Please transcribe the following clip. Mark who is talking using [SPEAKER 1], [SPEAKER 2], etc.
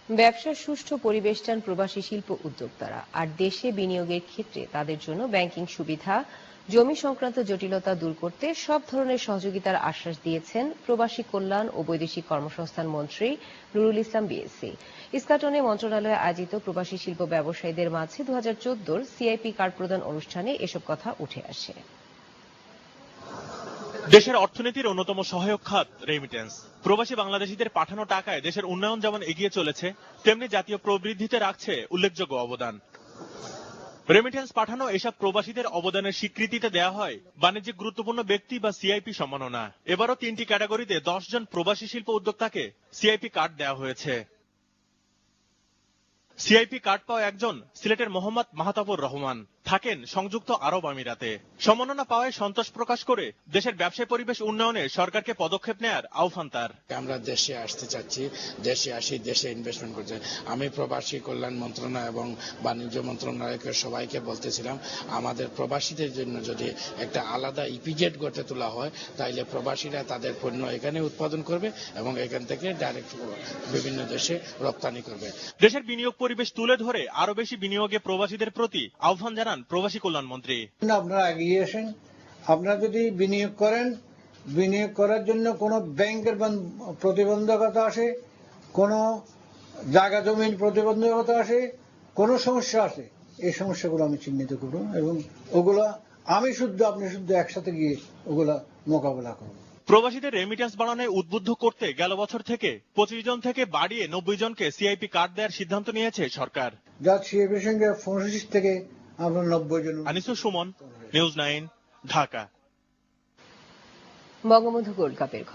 [SPEAKER 1] ব্যবসার সুষ্ঠু পরিবেশ চান প্রবাসী শিল্প উদ্যোক্তারা, আর দেশে বিনিয়োগের ক্ষেত্রে তাদের জন্য ব্যাংকিং সুবিধা, জমি সংক্রান্ত জটিলতা দূর করতে সব ধরনের সহযোগিতার আশ্বাস দিয়েছেন প্রবাসী কল্যাণ ও বৈদেশিক কর্মসংস্থান মন্ত্রী নুরুল ইসলাম বিএসসি। ইস্কাটনে মন্ত্রণালয়ে আয়োজিত প্রবাসী শিল্প ব্যবসায়ীদের মাঝে 2014 সিআইপি কার্ড প্রদান অনুষ্ঠানে এসব কথা উঠে আসে।
[SPEAKER 2] দেশের অর্থনীতির অন্যতম সহায়ক খাত রেমিটেন্স। প্রবাসী বাংলাদেশিদের পাঠানো টাকায় দেশের উন্নয়ন যেমন এগিয়ে চলেছে, তেমনি জাতীয় প্রবৃদ্ধিতে রাখছে উল্লেখযোগ্য অবদান। রেমিটেন্স পাঠানো এসব প্রবাসীদের অবদানের স্বীকৃতিতে দেয়া হয় বাণিজ্যিক গুরুত্বপূর্ণ ব্যক্তি বা সিআইপি সম্মাননা। এবারও 3টি ক্যাটাগরিতে 10 জন প্রবাসী শিল্প উদ্যোক্তাকে সিআইপি কার্ড দেওয়া হয়েছে। সিআইপি কার্ড পাওয়া একজন সিলেটের মোহাম্মদ মাহতাবুর রহমান, থাকেন সংযুক্ত আরব আমিরাতে। সম্মাননা পাওয়ায় সন্তোষ প্রকাশ করে দেশের ব্যবসায় পরিবেশ উন্নয়নে সরকারকে পদক্ষেপ নেয়ার আহ্বান তার।
[SPEAKER 3] আমরা দেশে আসতে চাচ্ছি, দেশে আসি, দেশে ইনভেস্টমেন্ট করতে। আমি প্রবাসী কল্যাণ মন্ত্রণালয় এবং বাণিজ্য মন্ত্রণালয়কে সবাইকে বলতেছিলাম, আমাদের প্রবাসীদের জন্য যদি একটা আলাদা ইপিজেড গড়ে তোলা হয়, তাইলে প্রবাসীরা তাদের পণ্য এখানে উৎপাদন করবে এবং এখান থেকে ডাইরেক্ট বিভিন্ন দেশে রপ্তানি করবে।
[SPEAKER 2] দেশের বিনিয়োগ পরিবেশ তুলে ধরে আরো বেশি বিনিয়োগে প্রবাসীদের প্রতি আহ্বান জানান প্রবাসী কল্যাণ মন্ত্রী।
[SPEAKER 4] আপনারা এগিয়ে আসেন, আপনারা যদি বিনিয়োগ করেন, বিনিয়োগ করার জন্য কোনো ব্যাংকের প্রতিবন্ধকতা আসে, কোনো জায়গা জমির প্রতিবন্ধকতা আসে, কোনো সমস্যা আসে, এই সমস্যাগুলো আমি চিহ্নিত করব এবং ওগুলা আমি শুদ্ধ আপনি শুদ্ধ একসাথে গিয়ে ওগুলা মোকাবেলা করব।
[SPEAKER 2] প্রবাসীদের রেমিটেন্স বাড়ানোয় উদ্বুদ্ধ করতে গেল বছর থেকে 25 জন থেকে বাড়িয়ে 90 জনকে সিআইপি কার্ড দেওয়ার সিদ্ধান্ত নিয়েছে সরকার।
[SPEAKER 4] যা সিআইপির সঙ্গে 25 থেকে আমরা 90 জন।
[SPEAKER 2] আনিসুর সুমন, নিউজ 9, ঢাকা।
[SPEAKER 1] বঙ্গবন্ধু গোল্ড কাপের খবর।